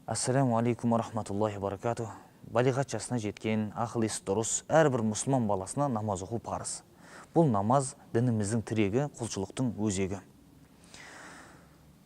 Ассаламу алейкум рахматуллахи баракату. Балиғат жасына жеткен, ақыл-есі дұрыс әрбір мұсылман баласына намаз оқу парыз. Бұл намаз дініміздің тірегі, құлшылықтың өзегі.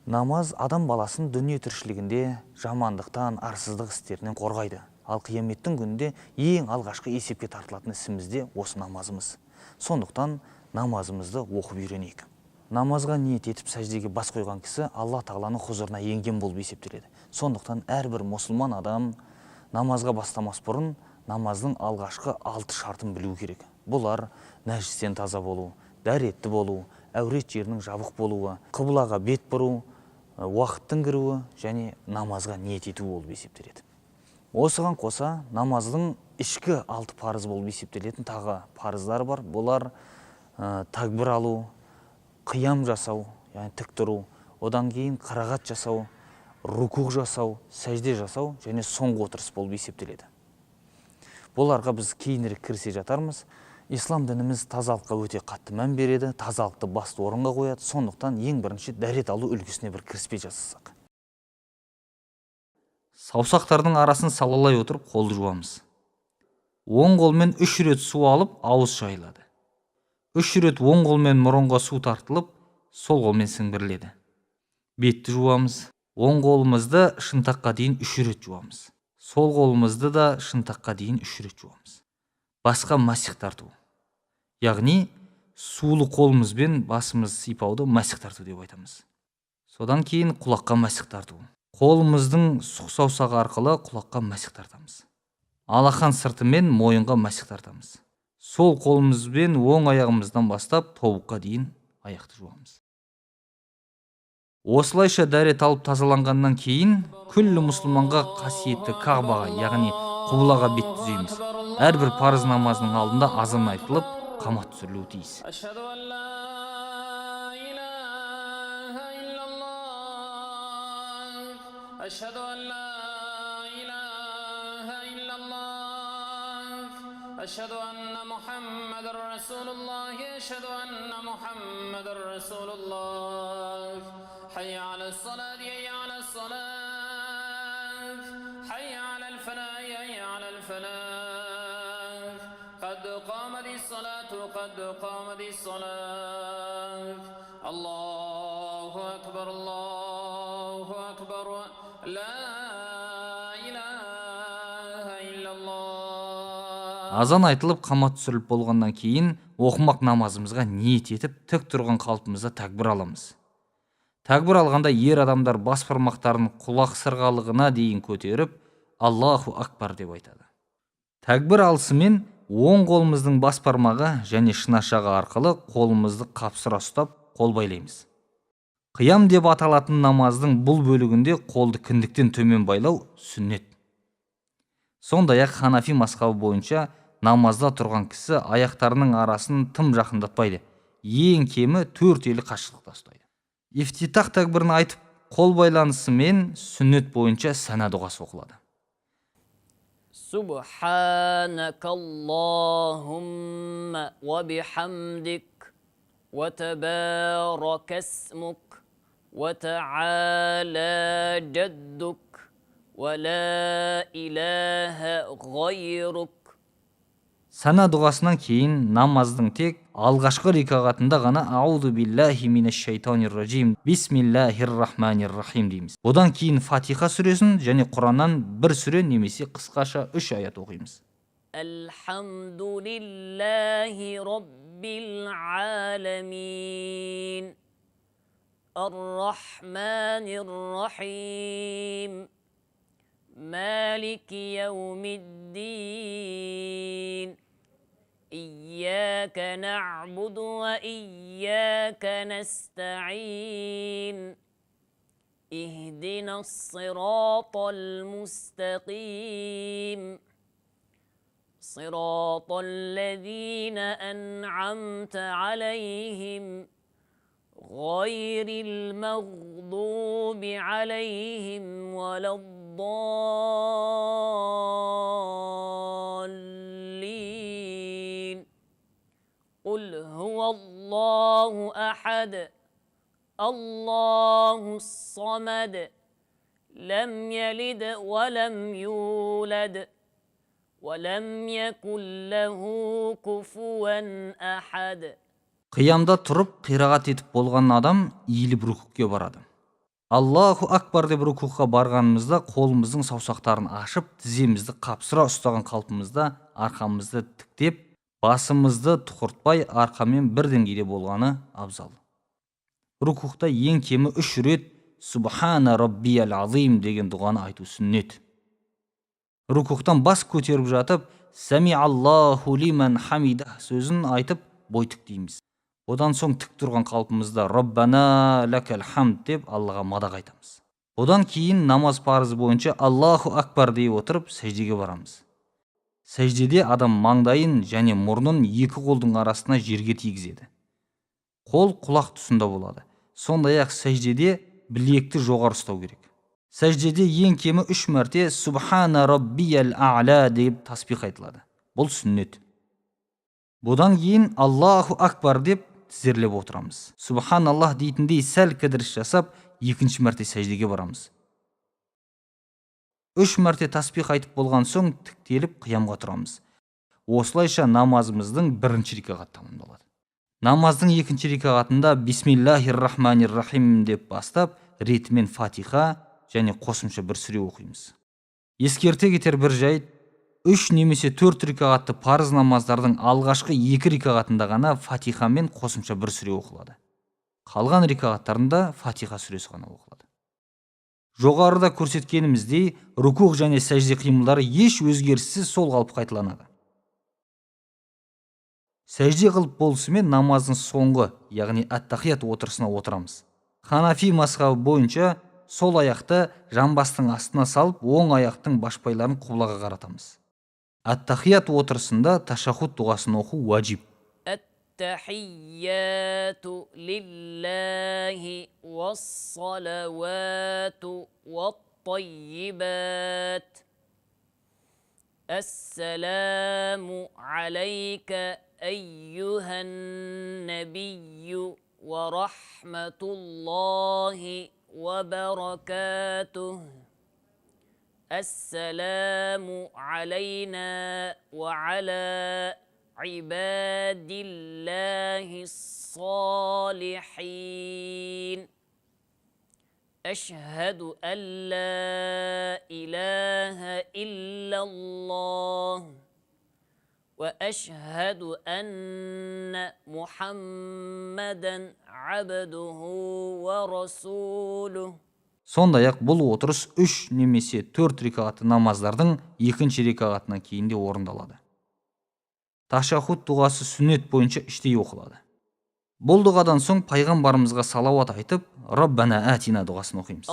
Намаз адам баласын дүние тіршілігінде жамандықтан, арсыздық істерінен қорғайды. Ал қияметтің күнінде ең алғашқы есепке тартылатын ісімізде осы намазымыз. Сондықтан намазымызды оқып үйренейік. Намазға ниет етіп сәждеге бас қойған кісі Алла Тағаланың хұзырына енген болып есептеледі. Сондықтан әрбір мұсылман адам намазға бастамас бұрын намаздың алғашқы 6 шартын білу керек. Бұлар нәжістен таза болу, дәретті болу, әурет жерінің жабық болуы, қыблаға бет бұру, уақыттың кіруі және намазға ниет ету болып есептеледі. Осыған қоса намаздың ішкі 6 парыз болып есептелетін тағы парыздар бар. Бұлар такбир алу, қиям жасау, яғни тік тұру, одан кейін қырағат жасау, рукуғ жасау, сәжде жасау және соңғы отырыс болып есептеледі. Бұларға біз кейінірек кірісе жатармыз. Ислам дініміз тазалыққа өте қатты мән береді, тазалықты басты орынға қояды. Сондықтан ең бірінші дәрет алу үлгісіне бір кіріспе жасасақ. Саусақтардың арасын салалай отырып қолды жуамыз. Оң қолмен 3 рет су алып, ауыз шайылады. 3 рет оң қолмен мұрынға су тартылып, сол қолмен сіңбіріледі. Бетті жуамыз. Оң қолымызды шынтаққа дейін 3 рет жуамыз. Сол қолымызды да шынтаққа дейін 3 рет жуамыз. Басқа мәсіх тарту. Яғни, сулы қолымызбен басымыз сипауды мәсіх тарту деп айтамыз. Содан кейін құлаққа мәсіх тарту. Қолымыздың сұқ саусағы арқылы құлаққа мәсіх тартамыз. Алақан сыртымен мойынға мәсіх тартамыз. Сол қолымызбен оң аяғымыздан бастап тобыққа дейін аяқты жуамыз. Осылайша дәрет алып тазаланғаннан кейін күллі мұсылманға қасиетті Кағбаға, яғни құблаға бет түзейміз. Әрбір парыз намазының алдында азан айтылып, қамат түсірілуі тиіс. أشهد أن محمد رسول الله أشهد أن محمد رسول الله حي على الصلاة حي على الصلاة حي على الفلاح حي على الفلاح قد قامت الصلاة قد قامت الصلاة الله أكبر الله أكبر لا Азан айтылып, қамат түсіріліп болғаннан кейін оқымақ намазымызға ниет етіп, тік тұрған қалпымызда тәкбір аламыз. Тәкбір алғанда ер адамдар бас бармақтарын құлақ сырғалығына дейін көтеріп, Аллаху акбар деп айтады. Тәкбір алысымен оң қолымыздың бас бармағы және шынашағы арқылы қолымызды қапсыра ұстап, қол байлаймыз. Қиям деп аталатын намаздың бұл бөлігінде қолды кіндіктен төмен байлау сүннет. Сондай-ақ Ханафи мазхабы бойынша намазда тұрған кісі аяқтарының арасын тым жақындатпайды. Ең кемі 4 елі қашықтықта ұстайды. Ифтитах тәкбірін айтып, қол байланысымен сүннет бойынша сана дұғасы оқылады. Субханакаллахумма ва бихамдик ва табаракасмук ва та'ала джаддук ва ла илаха ғайрук. Сана дұғасынан кейін намаздың тек алғашқы рикағатында ғана аузу биллахи минаш шайтанир ражим бисмиллахир-рахманир-рахим дейміз. Одан кейін Фатиха сүресін және Құраннан бір сүре немесе қысқаша 3 аят оқимыз. Алхамдулиллахи раббил аламин ар-рахманир-рахим малики яумиддин إياك نعبد وإياك نستعين اهدنا الصراط المستقيم صراط الذين أنعمت عليهم غير المغضوب عليهم ولا الضالين قل هو الله أحد الله الصمد لم يلد ولم يولد ولم يكن له كفوا أحد. Қиямда тұрып қирағат етіп болған адам иіліп рукуға барады. Аллаху акбар деп рукуға барғанымызда қолымыздың саусақтарын ашып, тіземізді қапсыра ұстаған қалпымызда арқамызды тіктеп, басымызды тұқыртпай арқамен бір деңгейде болғаны абзал. Рукухта ең кемі 3 рет Субхана раббиял азим деген дұғаны айту сүннет. Рукухтан бас көтеріп жатып, Сами Аллаху лиман хамида сөзін айтып бой тіктейміз. Одан соң тік тұрған қалпымызда Раббана лакал хамд деп Аллаға мадақ айтамыз. Одан кейін намаз парызы бойынша Аллаху акбар дей отырып сәждеге барамыз. Сәждеде адам маңдайын және мұрнын екі қолдың арасына жерге тигізеді. Қол құлақ тұсында болады. Сондай-ақ сәждеде білекті жоғары ұстау керек. Сәждеде ең кемі 3 мәрте Субхана раббиял а'ла деп таспих айтылады. Бұл сүннет. Бұдан кейін Аллаху акбар деп тізерлеп отырамыз. Субханаллах дейтіндей сәл кідіріс жасап, екінші мәрте сәждеге барамыз. 3 мәрте таспих айтып болған соң тіктеліп қиямға тұрамыз. Осылайша намазымыздың бірінші рикағаты тамамдалады. Намаздың екінші рикағатында Бисмиллахир-рахманир-рахим деп бастап, ретімен Фатиха және қосымша бір сүре оқимыз. Ескерте кетер бір жайт, 3 немесе 4 рикағатты парыз намаздардың алғашқы 2 рикағатында ғана Фатиха мен қосымша бір сүре оқылады. Қалған рикағаттарында Фатиха сүресі ғана оқылады. Жоғарыда көрсеткеніміздей, рукух және сәжде қимылдары еш өзгеріссіз сол қалып қайталанады. Сәжде қылып болысымен намаздың соңғы, яғни ат-тахият отырысына отырамыз. Ханафи мазхабы бойынша сол аяқты жамбастың астына салып, оң аяқтың башпайларын құблаға қаратамыз. Ат-тахият отырысында ташахуд дұғасын оқу уәжип. التحيات لله والصلوات والطيبات السلام عليك أيها النبي ورحمة الله وبركاته السلام علينا وعلى عباد الله الصالحين أشهد أن لا إله إلا الله وأشهد أن محمدا عبده ورسوله. Сондай-ақ бұл отырыс 3 немесе 4 рикағатты намаздардың екінші рикағатынан кейін де орындалады. Ташахуд дұғасы сүннет бойынша іштей оқылады. Бұл дұғадан соң пайғамбарымызға салауат айтып, Раббана атина дұғасын оқимыз.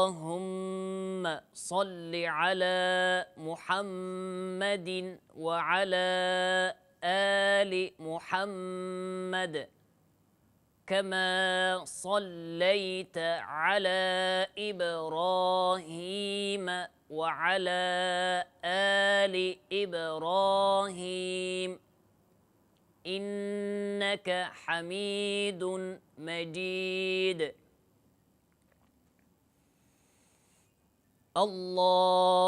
Аллахумма салли аля Мухаммадин ва аля али Мухаммад كما صليت على إبراهيم وعلى آل إبراهيم إنك حميد مجيد.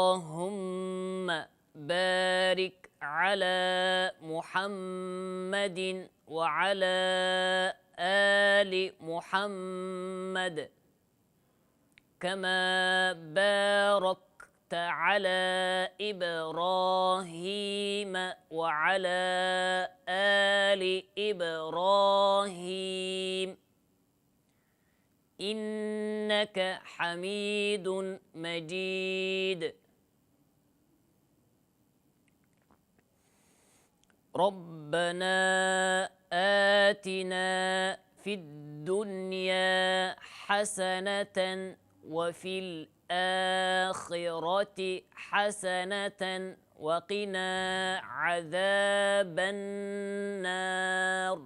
اللهم بارك على محمد وعلى آل محمد كما باركت على إبراهيم وعلى آل إبراهيم إنك حميد مجيد. ربنا آتنا في الدنيا حسنة وفي الآخرة حسنة وقنا عذاب النار.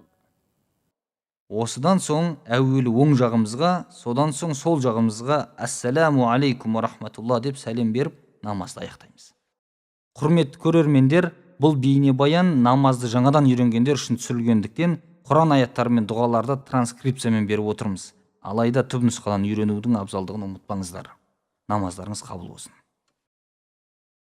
Осыдан соң әуелі оң жағымызға, содан соң сол жағымызға Ассаламу алейкум ва рахматулла деп сәлем беріп намазды аяқтаймыз. Құрметті көрермендер, бұл бейнебаян намазды жаңадан үйренгендер үшін түсірілгендіктен Құран аяттары мен дұғаларды транскрипциямен беріп отырмыз. Алайда түп нұсқадан үйренудің абзалдығын ұмытпаңыздар. намаздарыңыз қабыл болсын.